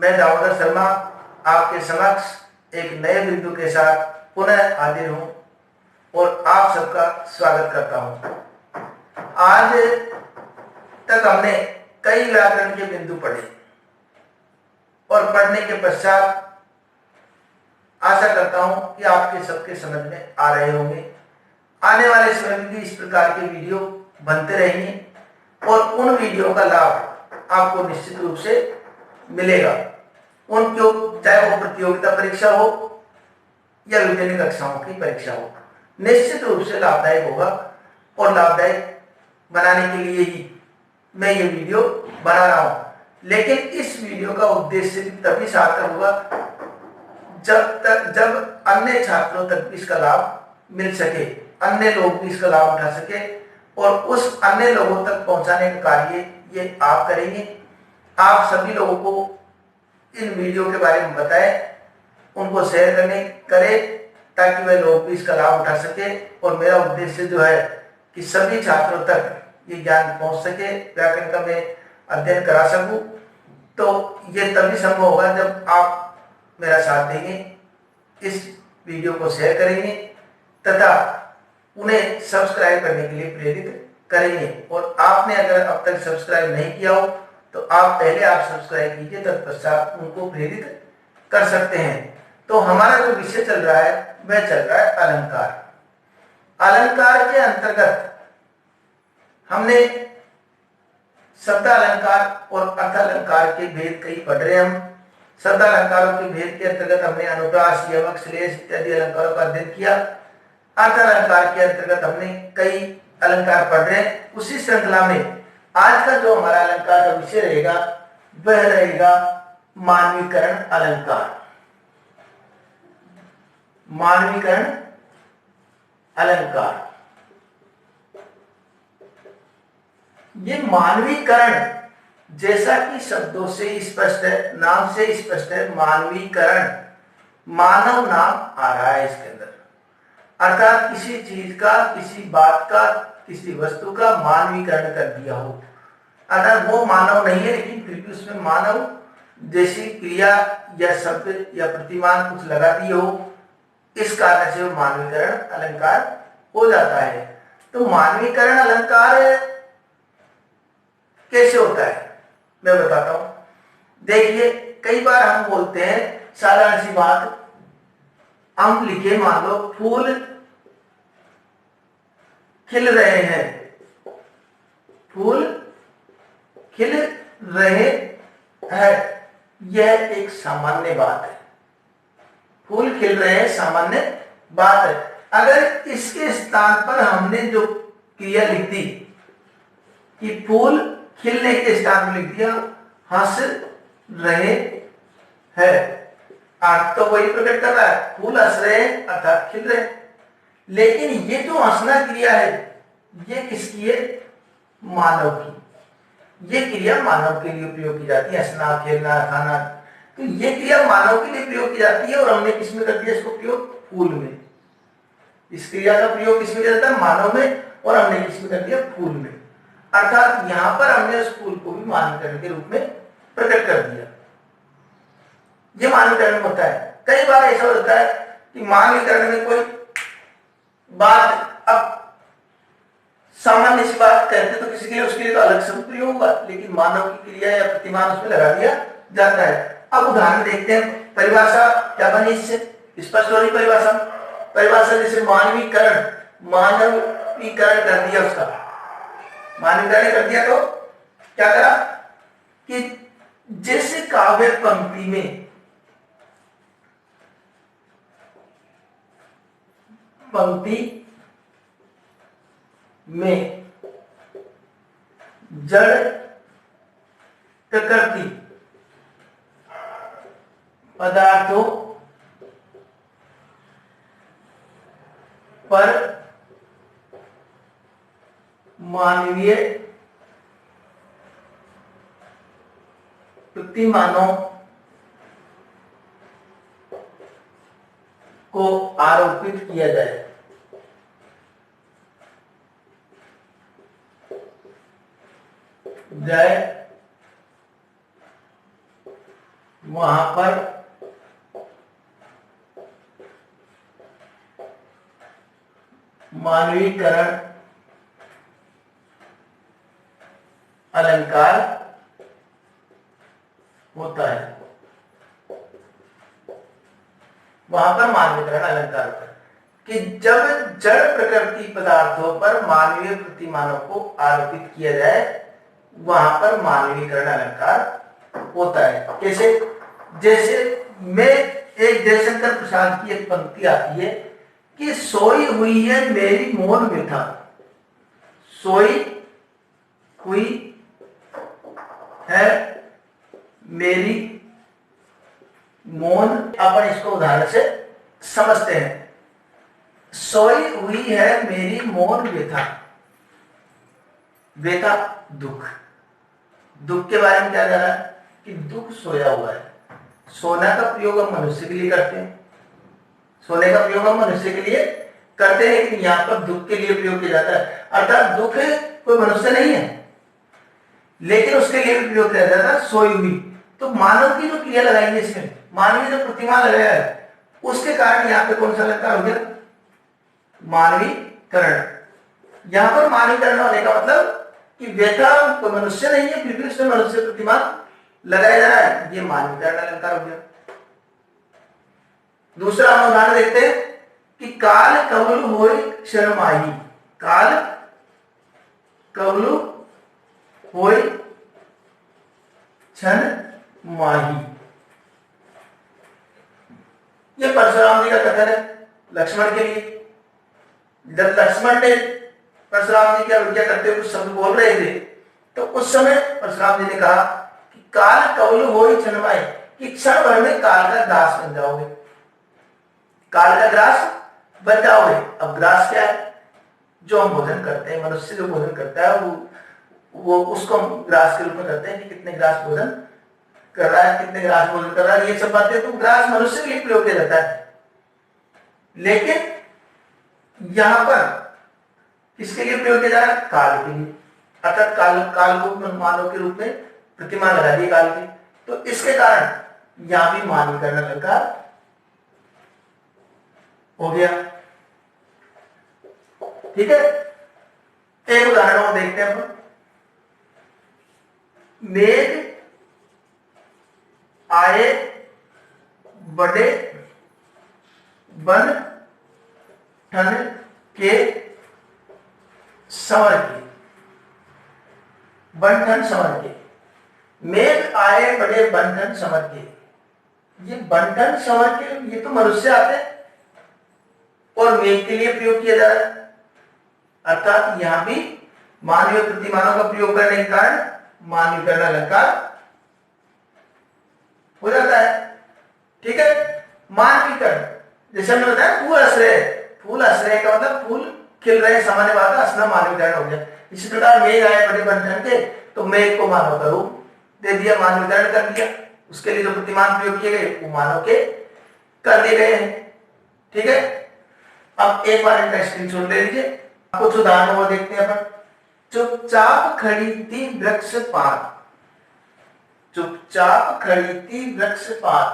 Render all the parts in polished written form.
मैं दामोदर शर्मा आपके समक्ष एक नए बिंदु के साथ पुनः हाजिर हूं और आप सबका स्वागत करता हूं। आज तक हमने कई व्याकरण के बिंदु पढ़े और पढ़ने के पश्चात आशा करता हूं कि आपके सबके समझ में आ रहे होंगे। आने वाले समय में भी इस प्रकार के वीडियो बनते रहेंगे और उन वीडियो का लाभ आपको निश्चित रूप से मिलेगा। उनको चाहे वो प्रतियोगिता परीक्षा हो या विभिन्न कक्षाओं की परीक्षा हो, निश्चित रूप से लाभदायक होगा और लाभदायक बनाने के लिए ही मैं ये वीडियो बना रहा हूं। लेकिन इस वीडियो का उद्देश्य तभी सार्थक होगा जब अन्य छात्रों तक भी इसका लाभ मिल सके, अन्य लोग भी इसका लाभ उठा सके और उस अन्य लोगों तक पहुंचाने का कार्य ये आप करेंगे। आप सभी लोगों को इन वीडियो के बारे में बताएं, उनको शेयर करें ताकि वह लोग भी इसका लाभ उठा सके और मेरा उद्देश्य जो है कि सभी छात्रों तक ये ज्ञान पहुंच सके, व्याकरण का मैं अध्ययन करा सकूं। तो ये तभी संभव होगा जब आप मेरा साथ देंगे, इस वीडियो को शेयर करेंगे तथा उन्हें सब्सक्राइब करने के लिए प्रेरित करेंगे। और आपने अगर अब तक सब्सक्राइब नहीं किया हो तो आप पहले सब्सक्राइब कीजिए, तत्पश्चात उनको प्रेरित कर सकते हैं। तो हमारा जो विषय चल रहा है वह चल रहा है अलंकार। अलंकार के अंतर्गत हमने शब्द अलंकार और अर्थ अलंकार के भेद कई पढ़ रहे हैं। हम शब्द अलंकारों के भेद के अंतर्गत हमने अनुप्रास, यमक, श्लेष इत्यादि अलंकारों का अध्ययन किया। अर्थ अलंकार के अंतर्गत हमने कई अलंकार पढ़ रहे हैं। उसी श्रृंखला में आज का जो हमारा अलंकार का विषय रहेगा वह रहेगा मानवीकरण अलंकार। मानवीकरण अलंकार, ये मानवीकरण जैसा कि शब्दों से स्पष्ट है, नाम से स्पष्ट है, मानवीकरण, मानव नाम आ रहा है इसके अंदर, अर्थात किसी चीज का, किसी बात का, किसी वस्तु का मानवीकरण कर दिया हो। अर्थात वो मानव नहीं है लेकिन फिर भी उसमें मानव जैसी क्रिया या शब्द या प्रतिमान कुछ लगा दिए हो, इस कारण से वो मानवीकरण अलंकार हो जाता है। तो मानवीकरण अलंकार कैसे होता है मैं बताता हूं। देखिए, कई बार हम बोलते हैं साधारण सी बात, हम लिखे मान लो फूल खिल रहे हैं, फूल खिल रहे हैं, यह एक सामान्य बात है। फूल खिल रहे हैं सामान्य बात है। अगर इसके स्थान पर हमने जो क्रिया लिख दी कि फूल खिलने के स्थान पर लिख दिया हंस रहे हैं, अर्थ तो वही प्रकट कर रहा है, फूल हंस रहे हैं अर्थात खिल रहे हैं। लेकिन ये जो हंसना क्रिया है ये किसकी है? मानव की। ये क्रिया मानव के लिए प्रयोग की जाती है, हंसना, खेलना, खाना। तो ये क्रिया मानव के लिए प्रयोग की जाती है और हमने किसमें कर दिया इसको प्रयोग? फूल में। इस क्रिया का प्रयोग किसमें किया जाता है? मानव में, और हमने किसमें कर दिया? फूल में। अर्थात यहां पर हमने उस फूल को भी मानवीकरण के रूप में प्रकट कर दिया। ये मानवीकरण होता है। कई बार ऐसा होता है कि मानवीकरण में कोई बात, अब सामान्य सी बात कहते तो किसी के लिए उसके लिए तो अलग शब्द प्रयोग होगा, लेकिन मानव की क्रिया या प्रतिमान उसमें लगा दिया जाता है। अब उदाहरण देखते हैं, परिभाषा क्या बनी इससे? स्पष्ट हो रही परिभाषा। परिभाषा जैसे मानवीकरण, मानवीकरण कर दिया, उसका मानवीकरण कर दिया तो क्या करा कि जैसे काव्य पंक्ति में जड़ प्रकृति पदार्थों पर मानवीय प्रतिमानों को आरोपित किया जाए, वहां पर मानवीकरण अलंकार होता है। वहां पर मानवीकरण अलंकार होता है कि जब जड़ प्रकृति पदार्थों पर मानवीय प्रतिमानों को आरोपित किया जाए, वहां पर मानवीकरण अलंकार होता है। कैसे? जैसे मैं एक जयशंकर प्रसाद की एक पंक्ति आती है कि सोई हुई है मेरी मौन व्यथा, सोई हुई है मेरी मौन। अपन इसको उदाहरण से समझते हैं। सोई हुई है मेरी मौन व्यथा, व्यथा दुख, दुख के बारे में क्या जा रहा है कि दुख सोया हुआ है। सोना का प्रयोग हम मनुष्य के लिए करते हैं, सोने का प्रयोग हम मनुष्य के लिए करते हैं, लेकिन यहां पर दुख के लिए प्रयोग किया जाता है। अर्थात दुख कोई मनुष्य नहीं है, लेकिन उसके लिए प्रयोग किया जाता है सोई हुई। तो मानव की जो क्रिया लगाई है इसमें, मानवीय जो प्रतिमा लगाया है, उसके कारण यहाँ पे कौन सा अलंकार हो गया? मानवीकरण। यहां पर मानवीकरण होने का मतलब कि व्यथा कोई मनुष्य नहीं है, फिर भी उसमें मनुष्य प्रतिमा लगाया जा रहा है, ये मानवीकरण अलंकार हो गया। दूसरा हम उदाहरण देखते हैं कि काल कवलु होय क्षण माही, काल कवलु होय क्षण माही। ये परशुराम जी का कथन है लक्ष्मण के लिए। जब लक्ष्मण ने परशुराम जी की अवज्ञा करते हुए कुछ शब्द बोल रहे थे, तो उस समय परशुराम जी ने कहा कि काल कवलु होय क्षण माही, कि क्षण भर में काल का ग्रास बन जाओगे, काल का ग्रास बन जाओगे। अब ग्रास क्या है? जो हम भोजन करते हैं, मनुष्य जो भोजन करता है वो उसको हम ग्रास के रूप में करते हैं कि कितने ग्रास भोजन कर रहा है, कितने ग्रास भोजन कर रहा है, ये सब बातें तो ग्रास मनुष्य के लिए प्रयोग किया जाता है। लेकिन यहां पर किसके लिए प्रयोग किया जा रहा है? काल के लिए। अर्थात काल को मानव के रूप में प्रतिमा लगा दी काल की, तो इसके कारण यहां भी मानवीकरण अलंकार हो गया। ठीक है, एक उदाहरण और देखते हैं अपन। मेघ आए बड़े बन ठन के संवर के, बन ठन संवर के। मेघ आए बड़े बन ठन संवर के, ये बन ठन संवर के, ये तो मनुष्य आते हैं और मेघ के लिए प्रयोग किया जा रहा है। अर्थात यहां भी मानवीय प्रतिमानों का प्रयोग करने के कारण मानवीकरण अलंकार हो जाता है। ठीक है, मानवीकरण जैसे हमने बताया फूल हंस रहे, फूल हंस रहे का मतलब फूल खिल रहे, सामान्य बात है, हंसना मानवीकरण हो गया। इसी प्रकार मेघ आए बड़े बन ठन के, तो मेघ को मानव का रूप दे दिया, मानवीकरण कर दिया। उसके लिए जो प्रतिमान प्रयोग किए गए वो मानव के कर दिए गए हैं। ठीक है, अब एक बार इनका स्क्रीनशॉट ले लीजिए। कुछ उदाहरण और देखते हैं अपन। चुपचाप खड़ी थी वृक्ष पार, चुपचाप खड़ी थी वृक्ष पार,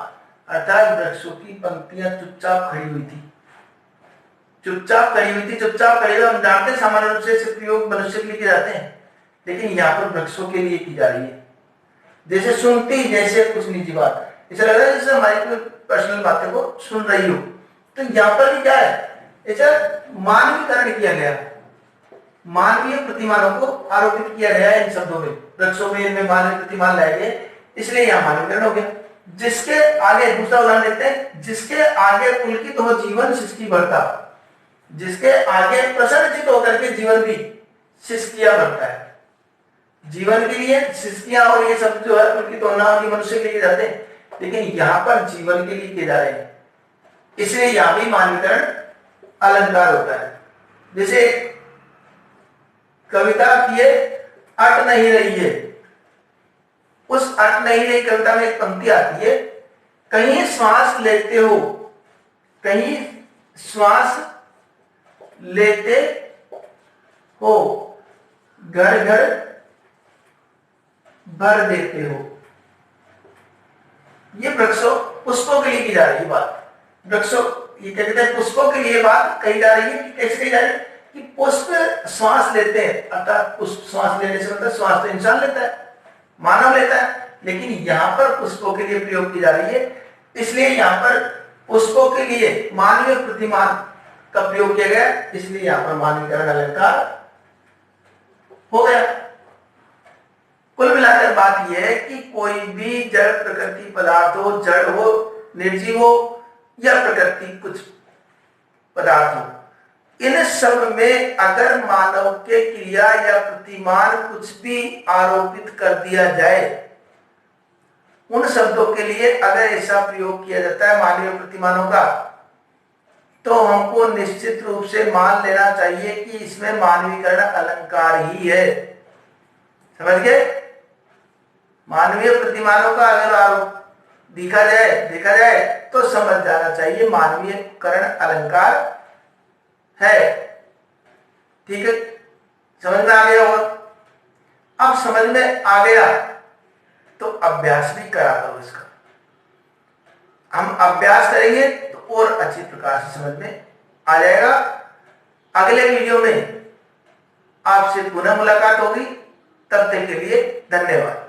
अर्थात वृक्षों की पंक्तियां चुपचाप खड़ी हुई थी, चुपचाप खड़ी हुई थी। चुपचाप खड़ी हुई हम जानते हैं सामान्य रूप से इसके प्रयोग मनुष्य के लिए किए जाते हैं, लेकिन यहाँ पर वृक्षों के लिए की जा रही है। जैसे सुनती, जैसे कुछ निजी बात, ऐसा लग रहा है जैसे हमारी कोई पर्सनल बातें को सुन रही हो। तो यहाँ पर भी क्या है, ऐसा मानवीकरण किया गया, मानवीय प्रतिमानों को आरोपित किया गया है इन शब्दों में, वृक्षों में इनमें मानवीय प्रतिमान लाए गए, इसलिए यहां मानवीकरण हो गया। जिसके आगे दूसरा उदाहरण देखते हैं। जिसके आगे पुलकित हो जीवन सिसकी भरता, जिसके आगे प्रसन्नचित होकर के जीवन भी सिसकियां भरता है। जीवन के लिए सिसकियां और ये सब जो है पुलकित होना और मनुष्य के लिए जाते हैं, लेकिन यहाँ पर जीवन के लिए किए जा रहे हैं, इसलिए यहां भी मानवीकरण अलंकार होता है। जैसे कविता की अट नहीं रही है, उस अट नहीं रही कविता में एक पंक्ति आती है, कहीं श्वास लेते हो, कहीं श्वास लेते हो, घर घर भर देते हो। ये वृक्षों पुष्पों के लिए की जा रही है बात। वृक्षों, ये क्या कहते हैं, पुष्पों के लिए बात कही जा रही है। कि कैसे कही जा रही है कि पुष्प श्वास लेते हैं, अर्थात पुष्प श्वास लेने से मतलब श्वास तो इंसान लेता है, मानव लेता है, लेकिन यहां पर पुष्पों के लिए प्रयोग की जा रही है। इसलिए यहां पर पुष्पों के लिए मानवीय प्रतिमान का प्रयोग किया गया, इसलिए यहां पर मानवीकरण अलंकार हो गया। कुल मिलाकर बात यह है कि कोई भी जड़ प्रकृति पदार्थ हो, जड़ हो, निर्जीव हो या प्रकृति कुछ पदार्थ हो, इन सब में अगर मानव के क्रिया या प्रतिमान कुछ भी आरोपित कर दिया जाए, उन शब्दों के लिए अगर ऐसा प्रयोग किया जाता है मानवीय प्रतिमानों का, तो हमको निश्चित रूप से मान लेना चाहिए कि इसमें मानवीकरण अलंकार ही है। समझ गए? मानवीय प्रतिमानों का अगर आरोप देखा जाए तो समझ जाना चाहिए मानवीयकरण अलंकार है। ठीक है, समझ में आ गया होगा। अब समझ में आ गया तो अभ्यास भी करा करो इसका। हम अभ्यास करेंगे तो और अच्छी प्रकार से समझ में आ जाएगा। अगले वीडियो में आपसे पुनः मुलाकात होगी, तब तक के लिए धन्यवाद।